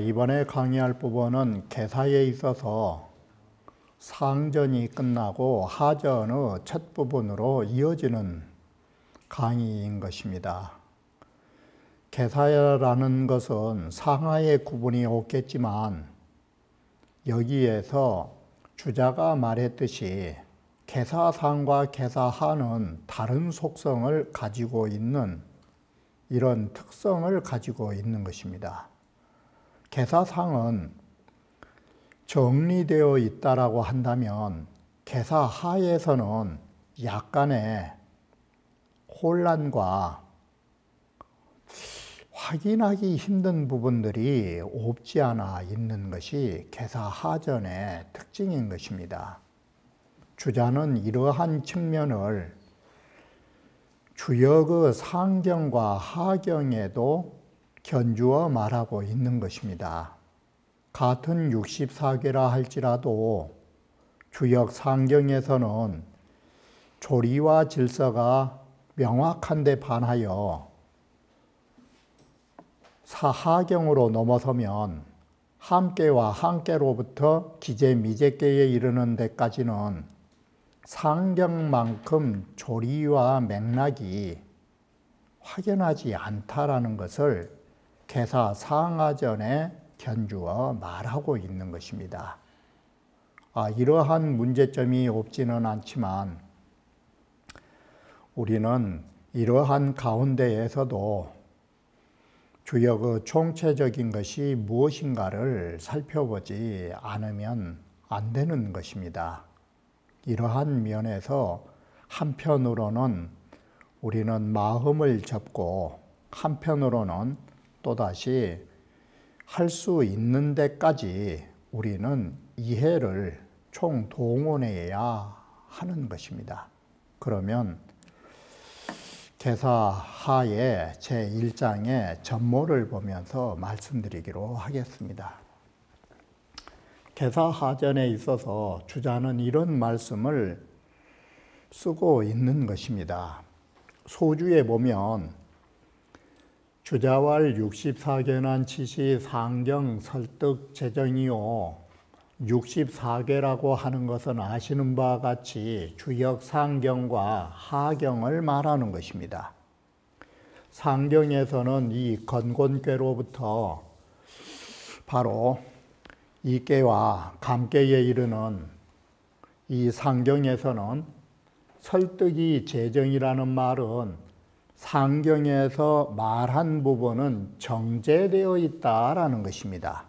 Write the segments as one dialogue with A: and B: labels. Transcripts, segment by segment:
A: 이번에 강의할 부분은 개사에 있어서 상전이 끝나고 하전의 첫 부분으로 이어지는 강의인 것입니다. 개사라는 것은 상하의 구분이 없겠지만 여기에서 주자가 말했듯이 개사상과 개사하는 다른 속성을 가지고 있는 이런 특성을 가지고 있는 것입니다. 개사상은 정리되어 있다라고 한다면 개사하에서는 약간의 혼란과 확인하기 힘든 부분들이 없지 않아 있는 것이 개사하전의 특징인 것입니다. 주자는 이러한 측면을 주역의 상경과 하경에도 견주어 말하고 있는 것입니다. 같은 64개라 할지라도 주역 상경에서는 조리와 질서가 명확한 데 반하여 하경으로 넘어서면 함께와 함께로부터 기재 미재께에 이르는 데까지는 상경만큼 조리와 맥락이 확연하지 않다라는 것을 개사상하전에 견주어 말하고 있는 것입니다. 이러한 문제점이 없지는 않지만 우리는 이러한 가운데에서도 주역의 총체적인 것이 무엇인가를 살펴보지 않으면 안 되는 것입니다. 이러한 면에서 한편으로는 우리는 마음을 접고 한편으로는 또다시 할 수 있는 데까지 우리는 이해를 총동원해야 하는 것입니다. 그러면 개사하의 제1장의 전모를 보면서 말씀드리기로 하겠습니다. 개사하전에 있어서 주자는 이런 말씀을 쓰고 있는 것입니다. 소주에 보면 주자왈 64개난 치시 상경 설득 재정이요 64개라고 하는 것은 아시는 바와 같이 주역 상경과 하경을 말하는 것입니다. 상경에서는 이 건곤괴로부터 바로 이괴와 감괴에 이르는 이 상경에서는 설득이 재정이라는 말은 상경에서 말한 부분은 정제되어 있다라는 것입니다.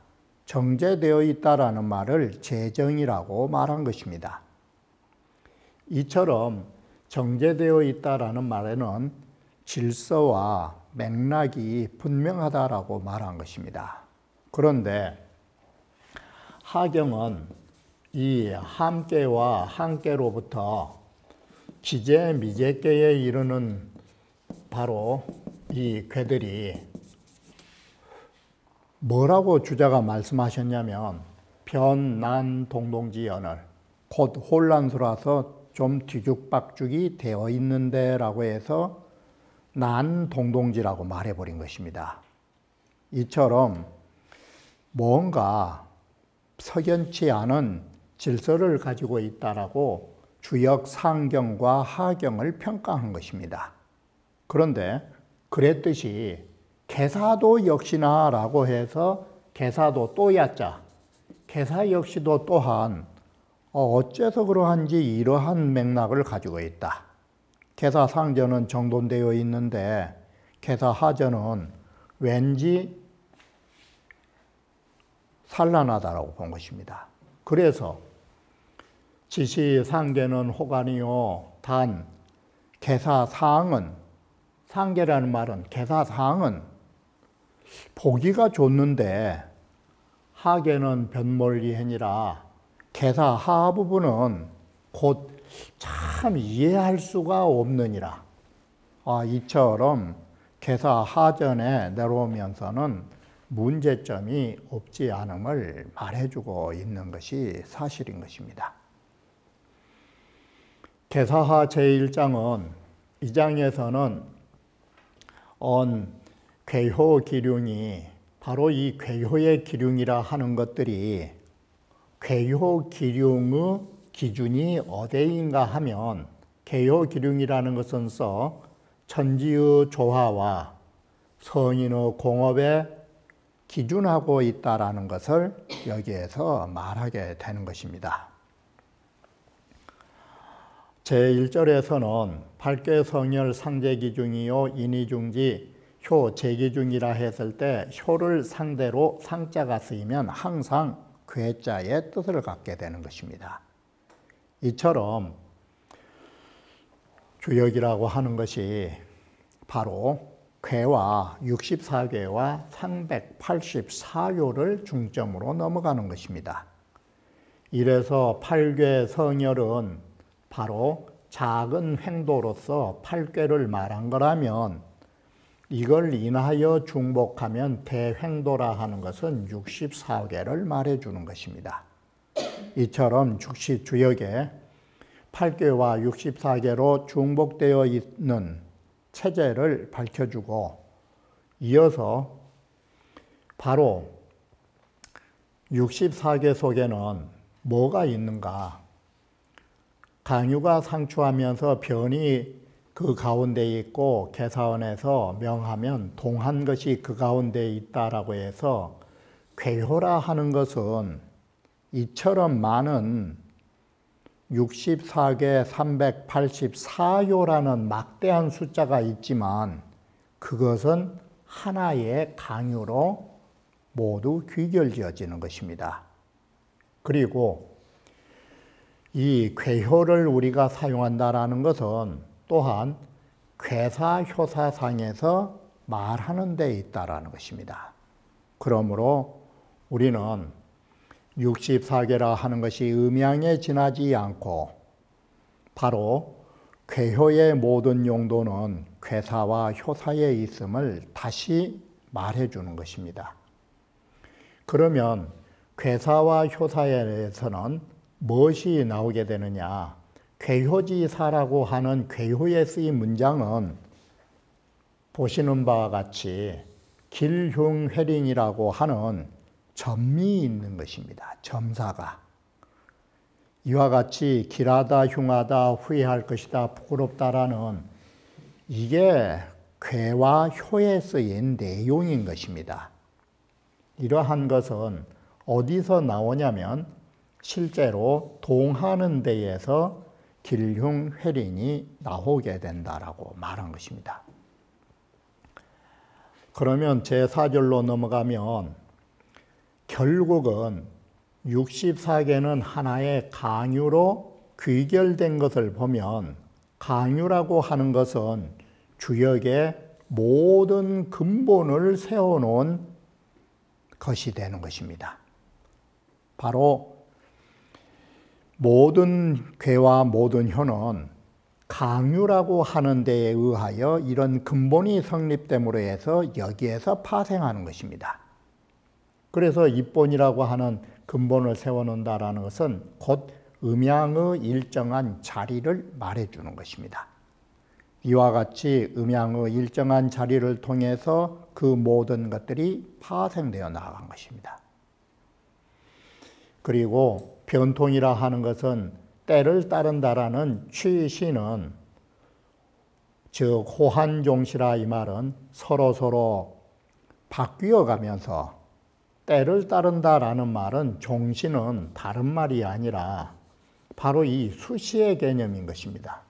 A: 정제되어 있다라는 말을 재정이라고 말한 것입니다. 이처럼 정제되어 있다라는 말에는 질서와 맥락이 분명하다라고 말한 것입니다. 그런데 하경은 이 함께와 함께로부터 기재 미재께에 이르는 바로 이 괴들이 뭐라고 주자가 말씀하셨냐면 변난 동동지연을 곧 혼란스러워서 좀 뒤죽박죽이 되어 있는데 라고 해서 난 동동지라고 말해버린 것입니다. 이처럼 뭔가 석연치 않은 질서를 가지고 있다라고 주역 상경과 하경을 평가한 것입니다. 그런데 그랬듯이 개사도 역시나 라고 해서 개사도 또 야자, 개사 역시도 또한 어째서 그러한지 이러한 맥락을 가지고 있다. 개사 상전은 정돈되어 있는데 개사 하전은 왠지 산란하다라고 본 것입니다. 그래서 지시 상계는 호간이요 단 개사 사항은 상계라는 말은 개사 사항은 보기가 좋는데 하계는 변몰리해니라 개사 하 부분은 곧 참 이해할 수가 없느니라. 이처럼 개사 하전에 내려오면서는 문제점이 없지 않음을 말해주고 있는 것이 사실인 것입니다. 개사하 제1장은 이 장에서는 괴효 기륭이 바로 이 괴효의 기륭이라 하는 것들이 괴효 기륭의 기준이 어디인가 하면 괴효 기륭이라는 것은 천지의 조화와 선인의 공업에 기준하고 있다라는 것을 여기에서 말하게 되는 것입니다. 제1절에서는 팔괘 성열 상제 기중이요 인의중지 효 제기중이라 했을 때 효를 상대로 상자가 쓰이면 항상 괴자의 뜻을 갖게 되는 것입니다. 이처럼 주역이라고 하는 것이 바로 괴와 64괴와 384요를 중점으로 넘어가는 것입니다. 이래서 팔괘 성열은 바로 작은 횡도로서 팔괘를 말한 거라면 이걸 인하여 중복하면 대횡도라 하는 것은 64괴를 말해주는 것입니다. 이처럼 주역에 8괴와 64괴로 중복되어 있는 체제를 밝혀주고 이어서 바로 64괴 속에는 뭐가 있는가? 강유가 상추하면서 변이 그 가운데 있고 개사원에서 명하면 동한 것이 그 가운데 있다라고 해서 괴효라 하는 것은 이처럼 많은 64개 384요라는 막대한 숫자가 있지만 그것은 하나의 강유로 모두 귀결지어지는 것입니다. 그리고 이 괴효를 우리가 사용한다라는 것은 또한 괴사효사상에서 말하는 데 있다라는 것입니다. 그러므로 우리는 64괴라 하는 것이 음양에 지나지 않고 바로 괴효의 모든 용도는 괴사와 효사에 있음을 다시 말해주는 것입니다. 그러면 괴사와 효사에서는 무엇이 나오게 되느냐? 괴효지사라고 하는 괴효에 쓰인 문장은 보시는 바와 같이 길흉회린이라고 하는 점이 있는 것입니다. 점사가. 이와 같이 길하다, 흉하다, 후회할 것이다, 부끄럽다라는 이게 괴와 효에 쓰인 내용인 것입니다. 이러한 것은 어디서 나오냐면 실제로 동하는 데에서 길흉회린이 나오게 된다라고 말한 것입니다. 그러면 제4절로 넘어가면 결국은 64개는 하나의 강유로 귀결된 것을 보면 강유라고 하는 것은 주역의 모든 근본을 세워놓은 것이 되는 것입니다. 바로 모든 괴와 모든 효는 강유라고 하는 데에 의하여 이런 근본이 성립됨으로 해서 여기에서 파생하는 것입니다. 그래서 입본이라고 하는 근본을 세워놓는다라는 것은 곧 음양의 일정한 자리를 말해주는 것입니다. 이와 같이 음양의 일정한 자리를 통해서 그 모든 것들이 파생되어 나간 것입니다. 그리고 변통이라 하는 것은 때를 따른다라는 취시는 즉 호환종시라 이 말은 서로 바뀌어 가면서 때를 따른다라는 말은 종시는 다른 말이 아니라 바로 이 수시의 개념인 것입니다.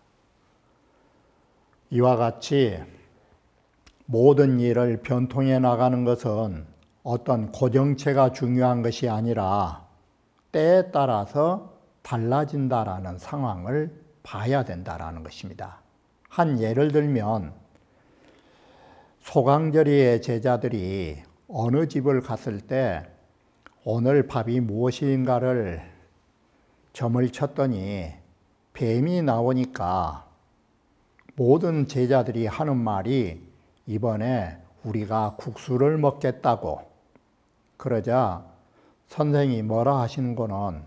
A: 이와 같이 모든 일을 변통해 나가는 것은 어떤 고정체가 중요한 것이 아니라 때에 따라서 달라진다라는 상황을 봐야 된다라는 것입니다. 한 예를 들면 소강절이의 제자들이 어느 집을 갔을 때 오늘 밥이 무엇인가를 점을 쳤더니 뱀이 나오니까 모든 제자들이 하는 말이 이번에 우리가 국수를 먹겠다고. 그러자 선생이 뭐라 하시는 거는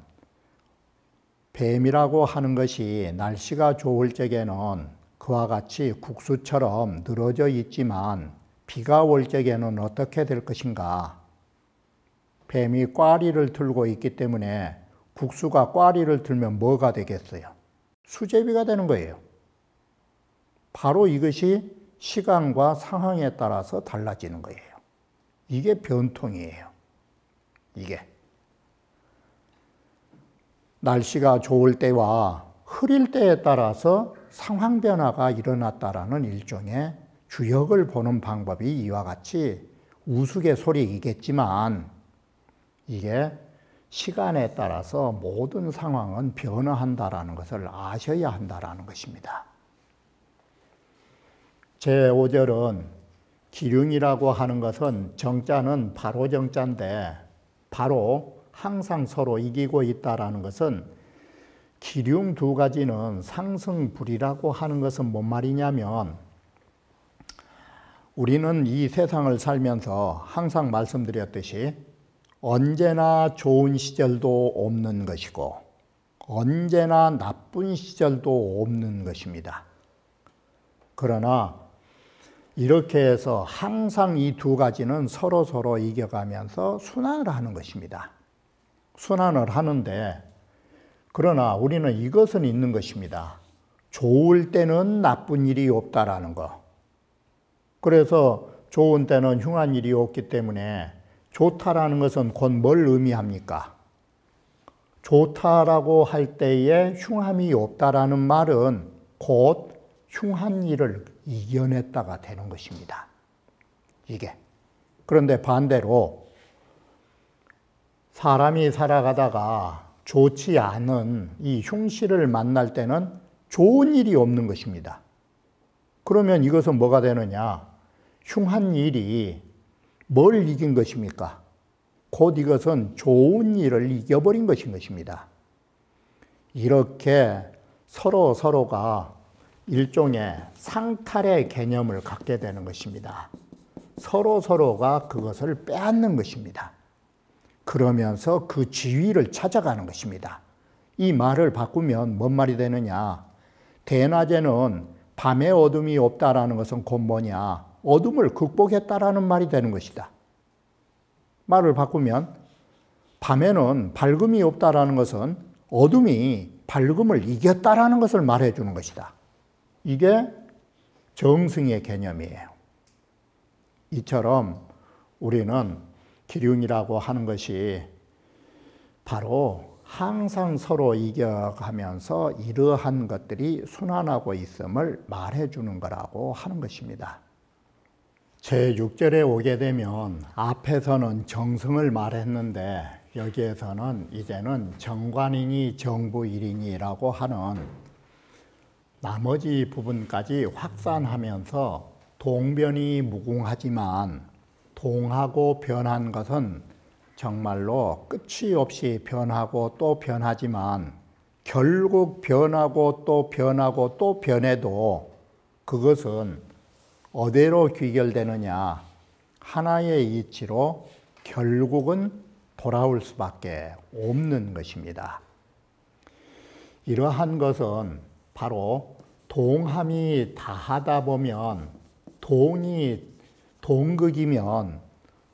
A: 뱀이라고 하는 것이 날씨가 좋을 적에는 그와 같이 국수처럼 늘어져 있지만 비가 올 적에는 어떻게 될 것인가. 뱀이 꽈리를 들고 있기 때문에 국수가 꽈리를 들면 뭐가 되겠어요? 수제비가 되는 거예요. 바로 이것이 시간과 상황에 따라서 달라지는 거예요. 이게 변통이에요. 이게. 날씨가 좋을 때와 흐릴 때에 따라서 상황 변화가 일어났다라는 일종의 주역을 보는 방법이 이와 같이 우스갯소리이겠지만 이게 시간에 따라서 모든 상황은 변화한다라는 것을 아셔야 한다라는 것입니다. 제5절은 기륭이라고 하는 것은 정자는 바로 정자인데 바로 항상 서로 이기고 있다라는 것은 기륭 두 가지는 상승불이라고 하는 것은 뭔 말이냐면 우리는 이 세상을 살면서 항상 말씀드렸듯이 언제나 좋은 시절도 없는 것이고 언제나 나쁜 시절도 없는 것입니다. 그러나 이렇게 해서 항상 이 두 가지는 서로 이겨가면서 순환을 하는 것입니다. 순환을 하는데 그러나 우리는 이것은 있는 것입니다. 좋을 때는 나쁜 일이 없다라는 거. 그래서 좋은 때는 흉한 일이 없기 때문에 좋다라는 것은 곧 뭘 의미합니까? 좋다라고 할 때에 흉함이 없다라는 말은 곧 흉한 일을 이겨냈다가 되는 것입니다. 이게. 그런데 반대로 사람이 살아가다가 좋지 않은 이 흉실을 만날 때는 좋은 일이 없는 것입니다. 그러면 이것은 뭐가 되느냐? 흉한 일이 뭘 이긴 것입니까? 곧 이것은 좋은 일을 이겨버린 것인 것입니다. 이렇게 서로가 일종의 상탈의 개념을 갖게 되는 것입니다. 서로가 그것을 빼앗는 것입니다. 그러면서 그 지위를 찾아가는 것입니다. 이 말을 바꾸면 뭔 말이 되느냐? 대낮에는 밤에 어둠이 없다라는 것은 곧 뭐냐? 어둠을 극복했다라는 말이 되는 것이다. 말을 바꾸면 밤에는 밝음이 없다라는 것은 어둠이 밝음을 이겼다라는 것을 말해 주는 것이다. 이게 정승의 개념이에요. 이처럼 우리는 기륭이라고 하는 것이 바로 항상 서로 이겨가면서 이러한 것들이 순환하고 있음을 말해 주는 거라고 하는 것입니다. 제6절에 오게 되면 앞에서는 정승을 말했는데 여기에서는 이제는 정관이니 정부일이니라고 하는 나머지 부분까지 확산하면서 동변이 무궁하지만 동하고 변한 것은 정말로 끝이 없이 변하고 또 변하지만 결국 변하고 또 변하고 또 변해도 그것은 어디로 귀결되느냐? 하나의 이치로 결국은 돌아올 수밖에 없는 것입니다. 이러한 것은 바로 동함이 다하다 보면 동이 동극이면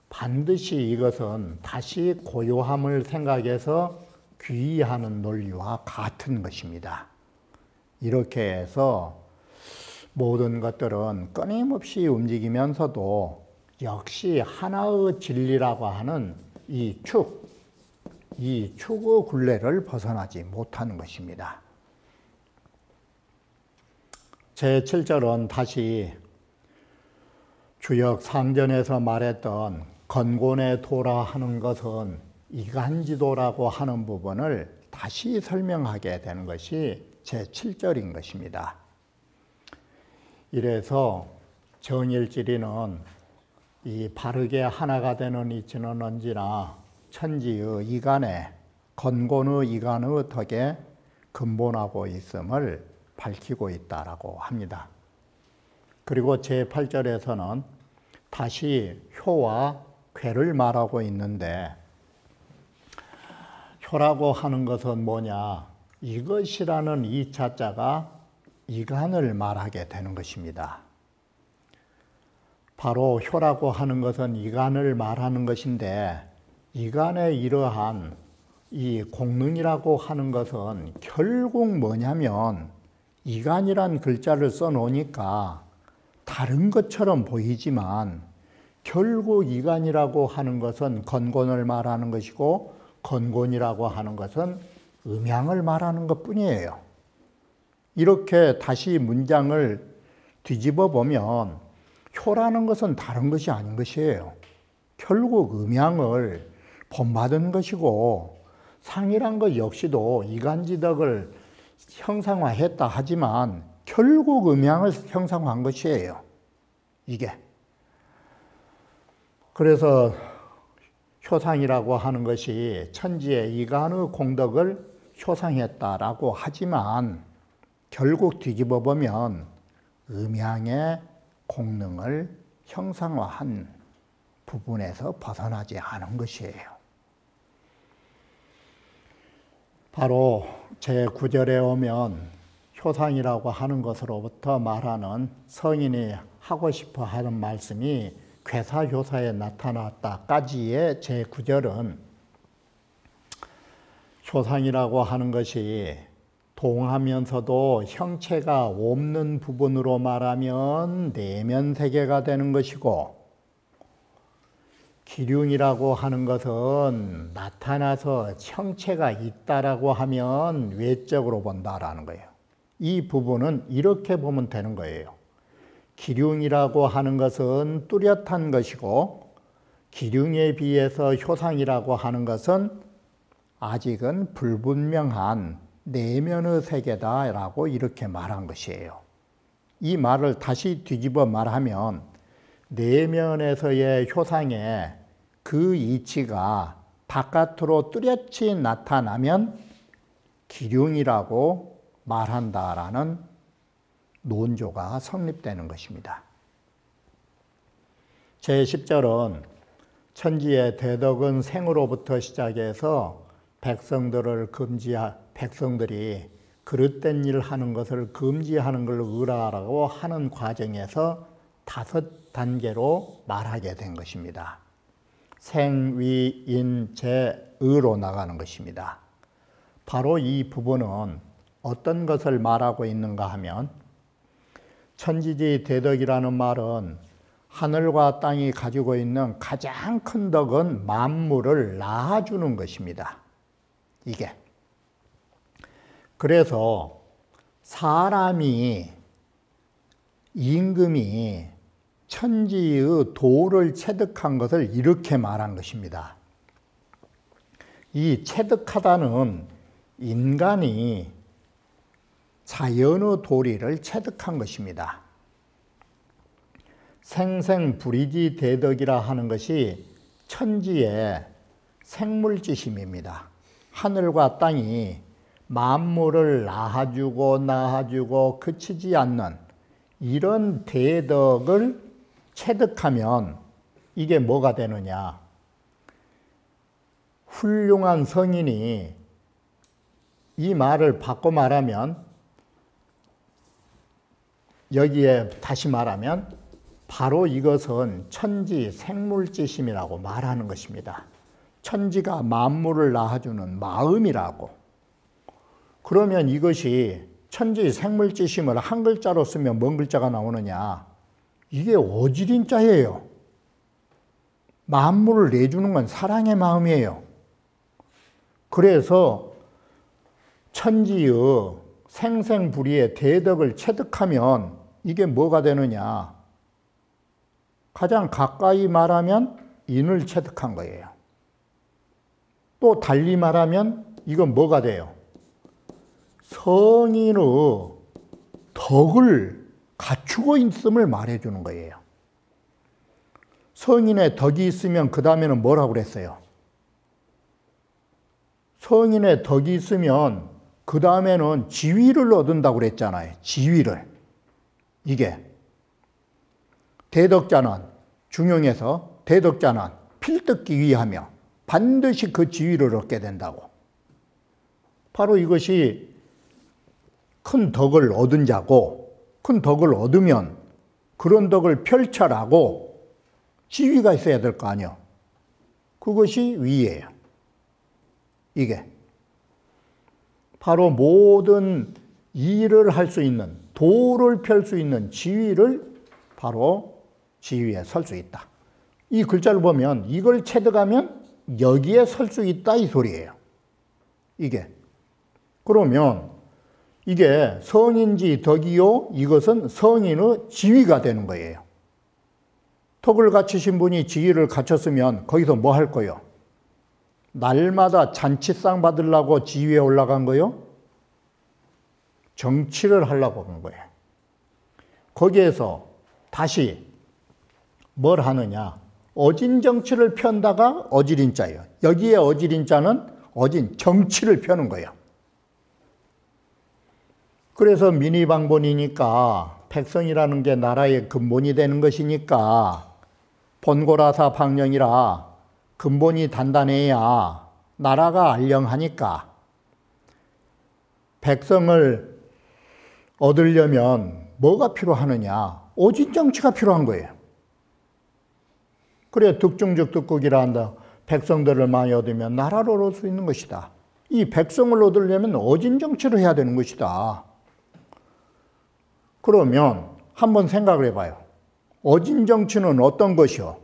A: 반드시 이것은 다시 고요함을 생각해서 귀의하는 논리와 같은 것입니다. 이렇게 해서 모든 것들은 끊임없이 움직이면서도 역시 하나의 진리라고 하는 이 축의 굴레를 벗어나지 못하는 것입니다. 제7절은 다시 주역 상전에서 말했던 건곤의 도라 하는 것은 이간지도라고 하는 부분을 다시 설명하게 되는 것이 제7절인 것입니다. 이래서 정일지리는 이 바르게 하나가 되는 이치는 언제나 천지의 이간에 건곤의 이간의 덕에 근본하고 있음을 밝히고 있다라고 합니다. 그리고 제8절에서는 다시 효와 괴를 말하고 있는데, 효라고 하는 것은 뭐냐? 이것이라는 이 자자가 이간을 말하게 되는 것입니다. 바로 효라고 하는 것은 이간을 말하는 것인데, 이간의 이러한 이 공능이라고 하는 것은 결국 뭐냐면, 이간이란 글자를 써놓으니까 다른 것처럼 보이지만 결국 이간이라고 하는 것은 건곤을 말하는 것이고, 건곤이라고 하는 것은 음양을 말하는 것뿐이에요. 이렇게 다시 문장을 뒤집어 보면 효라는 것은 다른 것이 아닌 것이에요. 결국 음양을 본받은 것이고, 상이란 것 역시도 이간지덕을 형상화했다 하지만 결국 음양을 형상화한 것이에요. 이게. 그래서 효상이라고 하는 것이 천지의 이간의 공덕을 효상했다라고 하지만 결국 뒤집어 보면 음양의 공능을 형상화한 부분에서 벗어나지 않은 것이에요. 바로 제9절에 오면 효상이라고 하는 것으로부터 말하는 성인이 하고 싶어 하는 말씀이 괴사효사에 나타났다까지의 제9절은 효상이라고 하는 것이 동하면서도 형체가 없는 부분으로 말하면 내면세계가 되는 것이고, 기륭이라고 하는 것은 나타나서 형체가 있다라고 하면 외적으로 본다라는 거예요. 이 부분은 이렇게 보면 되는 거예요. 기륭이라고 하는 것은 뚜렷한 것이고, 기륭에 비해서 효상이라고 하는 것은 아직은 불분명한 내면의 세계다라고 이렇게 말한 것이에요. 이 말을 다시 뒤집어 말하면 내면에서의 효상의 그 이치가 바깥으로 뚜렷이 나타나면 기륭이라고 말한다라는 논조가 성립되는 것입니다. 제10절은 천지의 대덕은 생으로부터 시작해서 백성들이 그릇된 일 하는 것을 금지하는 걸 의라라고 하는 과정에서 5단계로 말하게 된 것입니다. 생, 위, 인, 재, 의로 나가는 것입니다. 바로 이 부분은 어떤 것을 말하고 있는가 하면, 천지지 대덕이라는 말은 하늘과 땅이 가지고 있는 가장 큰 덕은 만물을 낳아주는 것입니다. 이게. 그래서 사람이, 임금이 천지의 도를 체득한 것을 이렇게 말한 것입니다. 이 체득하다는 인간이 자연의 도리를 체득한 것입니다. 생생불이지 대덕이라 하는 것이 천지의 생물지심입니다. 하늘과 땅이 만물을 낳아주고 그치지 않는 이런 대덕을 체득하면 이게 뭐가 되느냐? 훌륭한 성인이, 이 말을 바꿔 말하면, 여기에 다시 말하면 바로 이것은 천지 생물지심이라고 말하는 것입니다. 천지가 만물을 낳아주는 마음이라고. 그러면 이것이 천지 생물지심을 한 글자로 쓰면 뭔 글자가 나오느냐? 이게 오지린자예요. 만물을 내주는 건 사랑의 마음이에요. 그래서 천지의 생생불이의 대덕을 체득하면 이게 뭐가 되느냐? 가장 가까이 말하면 인을 체득한 거예요. 또 달리 말하면 이건 뭐가 돼요? 성인의 덕을 갖추고 있음을 말해주는 거예요. 성인의 덕이 있으면 그 다음에는 뭐라고 그랬어요? 성인의 덕이 있으면 그 다음에는 지위를 얻는다고 그랬잖아요. 지위를. 이게 대덕자는 중용에서 대덕자는 필듣기 위하며 반드시 그 지위를 얻게 된다고. 바로 이것이 큰 덕을 얻은 자고, 큰 덕을 얻으면 그런 덕을 펼쳐라고 지위가 있어야 될 거 아니요. 그것이 위예요. 이게 바로 모든 일을 할 수 있는, 도를 펼 수 있는 지위를 바로 지위에 설 수 있다. 이 글자를 보면 이걸 체득하면 여기에 설 수 있다 이 소리예요. 이게 그러면 이게 성인지 덕이요, 이것은 성인의 지위가 되는 거예요. 덕을 갖추신 분이 지위를 갖췄으면 거기서 뭐 할 거요? 날마다 잔치상 받으려고 지위에 올라간 거요? 정치를 하려고 한 거예요. 거기에서 다시 뭘 하느냐? 어진 정치를 편다가 어지린자예요. 여기에 어지린자는 어진 정치를 펴는 거예요. 그래서 민의방본이니까 백성이라는 게 나라의 근본이 되는 것이니까 본고라사 방령이라 근본이 단단해야 나라가 안녕하니까 백성을 얻으려면 뭐가 필요하느냐? 오진 정치가 필요한 거예요. 그래 득중적 득국이라 한다. 백성들을 많이 얻으면 나라를 얻을 수 있는 것이다. 이 백성을 얻으려면 오진 정치를 해야 되는 것이다. 그러면 한번 생각을 해봐요. 어진 정치는 어떤 것이요?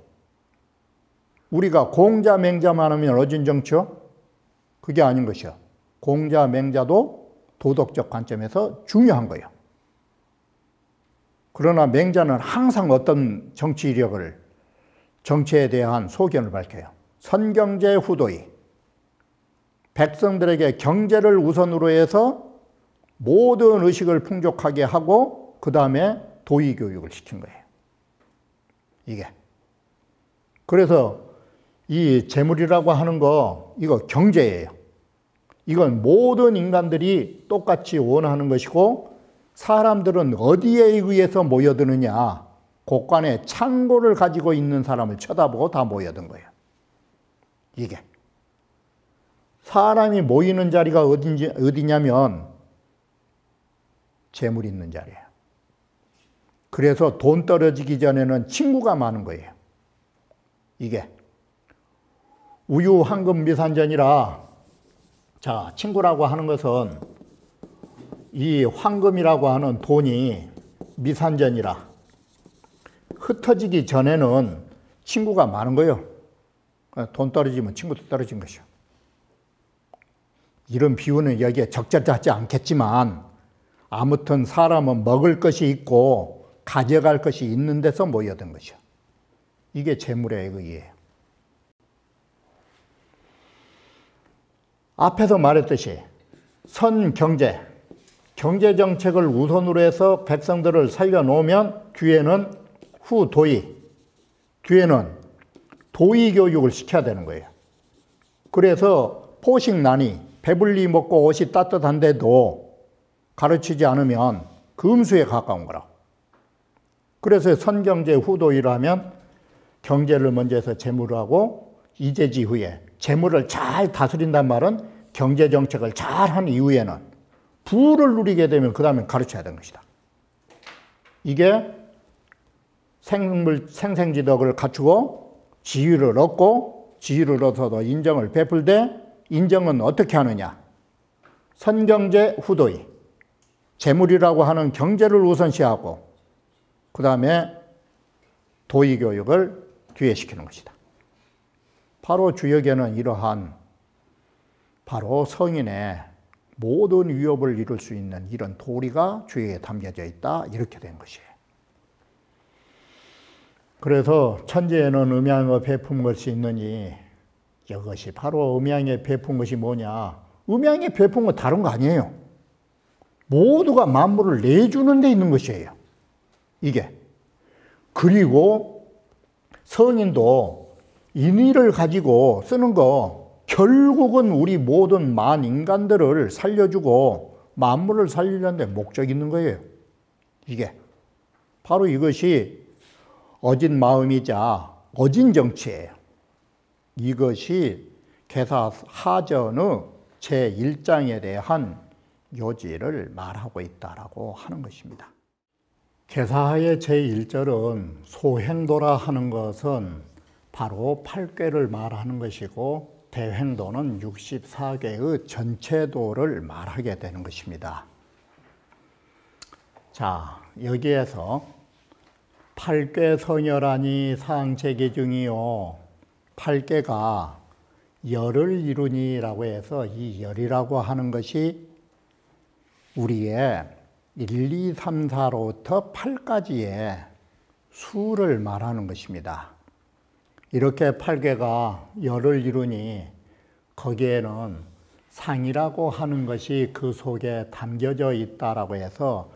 A: 우리가 공자 맹자만 하면 어진 정치요? 그게 아닌 것이요. 공자 맹자도 도덕적 관점에서 중요한 거예요. 그러나 맹자는 항상 어떤 정치 이력을, 정치에 대한 소견을 밝혀요. 선경제 후도이. 백성들에게 경제를 우선으로 해서 모든 의식을 풍족하게 하고 그 다음에 도의 교육을 시킨 거예요. 이게. 그래서 이 재물이라고 하는 거, 이거 경제예요. 이건 모든 인간들이 똑같이 원하는 것이고 사람들은 어디에 의해서 모여드느냐? 곳간에 창고를 가지고 있는 사람을 쳐다보고 다 모여든 거예요. 이게. 사람이 모이는 자리가 어디냐면 재물이 있는 자리예요. 그래서 돈 떨어지기 전에는 친구가 많은 거예요. 이게. 우유, 황금, 미산전이라, 자, 친구라고 하는 것은 이 황금이라고 하는 돈이 미산전이라 흩어지기 전에는 친구가 많은 거예요. 돈 떨어지면 친구도 떨어진 것이요. 이런 비유는 여기에 적절하지 않겠지만 아무튼 사람은 먹을 것이 있고 가져갈 것이 있는 데서 모여든 것이요. 이게 재물의 의의예요. 앞에서 말했듯이 선경제, 경제정책을 우선으로 해서 백성들을 살려놓으면 뒤에는 후도의, 뒤에는 도의교육을 시켜야 되는 거예요. 그래서 포식난이 배불리 먹고 옷이 따뜻한데도 가르치지 않으면 금수에 가까운 거라고. 그래서 선경제 후도의를 하면 경제를 먼저 해서 재물을 하고 이제지 후에 재물을 잘 다스린단 말은 경제정책을 잘 한 이후에는 부를 누리게 되면 그 다음에 가르쳐야 되는 것이다. 이게 생생지덕을 갖추고 지위를 얻고 지위를 얻어서 인정을 베풀 때 인정은 어떻게 하느냐? 선경제 후도의, 재물이라고 하는 경제를 우선시하고 그 다음에 도의교육을 뒤에 시키는 것이다. 바로 주역에는 이러한 바로 성인의 모든 위협을 이룰 수 있는 이런 도리가 주역에 담겨져 있다. 이렇게 된 것이에요. 그래서 천재에는 음양의 베푼 것이 있느니 이것이 바로 음양에 베푼 것이 뭐냐? 음양에 베푼 건 다른 거 아니에요. 모두가 만물을 내주는 데 있는 것이에요. 이게. 그리고 성인도 인의를 가지고 쓰는 거 결국은 우리 모든 만인간들을 살려주고 만물을 살리려는 데 목적이 있는 거예요. 이게 바로 이것이 어진 마음이자 어진 정치예요. 이것이 개사 하전의 제1장에 대한 요지를 말하고 있다라고 하는 것입니다. 개사하의 제1절은 소행도라 하는 것은 바로 8궤를 말하는 것이고 대횡도는 64개의 전체도를 말하게 되는 것입니다. 자, 여기에서 8궤 선열하니 상체계 중이요 8궤가 열을 이루니라고 해서 이 열이라고 하는 것이 우리의 1, 2, 3, 4로부터 8까지의 수를 말하는 것입니다. 이렇게 8궤가 열을 이루니 거기에는 상이라고 하는 것이 그 속에 담겨져 있다라고 해서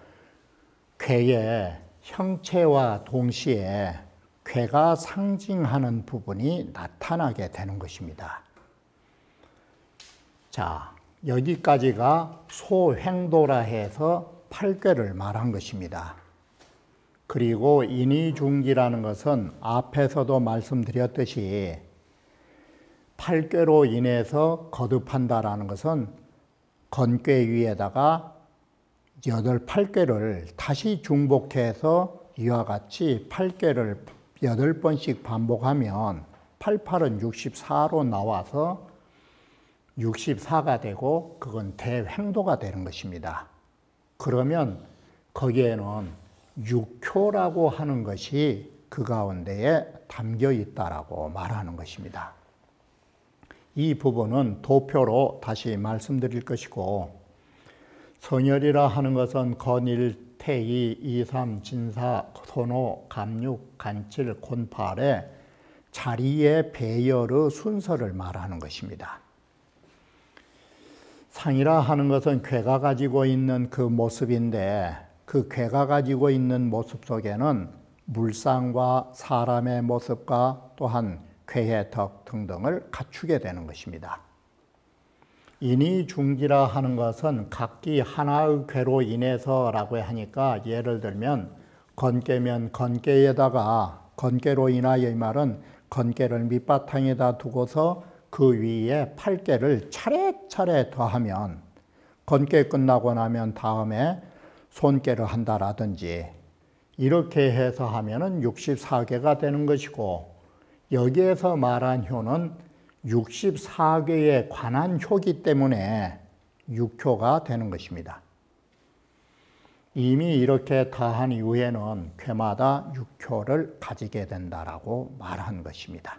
A: 궤의 형체와 동시에 궤가 상징하는 부분이 나타나게 되는 것입니다. 자, 여기까지가 소행도라 해서 8궤를 말한 것입니다. 그리고 인의중기라는 것은 앞에서도 말씀드렸듯이 8궤로 인해서 거듭한다라는 것은 건궤 위에다가 8궤를 다시 중복해서 이와 같이 8궤를 8번씩 반복하면 88은 64로 나와서 64가 되고 그건 대횡도가 되는 것입니다. 그러면 거기에는 육효라고 하는 것이 그 가운데에 담겨 있다라고 말하는 것입니다. 이 부분은 도표로 다시 말씀드릴 것이고, 선열이라 하는 것은 건일, 태이, 이삼, 진사, 손오, 감육, 간칠, 곤팔의 자리의 배열의 순서를 말하는 것입니다. 상이라 하는 것은 궤가 가지고 있는 그 모습인데 그 궤가 가지고 있는 모습 속에는 물상과 사람의 모습과 또한 궤의 덕 등등을 갖추게 되는 것입니다. 인의중기라 하는 것은 각기 하나의 궤로 인해서라고 하니까 예를 들면 건궤면 건궤에다가 건궤로 인하여 이 말은 건궤를 밑바탕에다 두고서 그 위에 8궤를 차례차례 더하면 건궤 끝나고 나면 다음에 손궤를 한다라든지 이렇게 해서 하면은 64궤가 되는 것이고, 여기에서 말한 효는 64궤에 관한 효기 때문에 6효가 되는 것입니다. 이미 이렇게 다한 이후에는 궤마다 6효를 가지게 된다라고 말한 것입니다.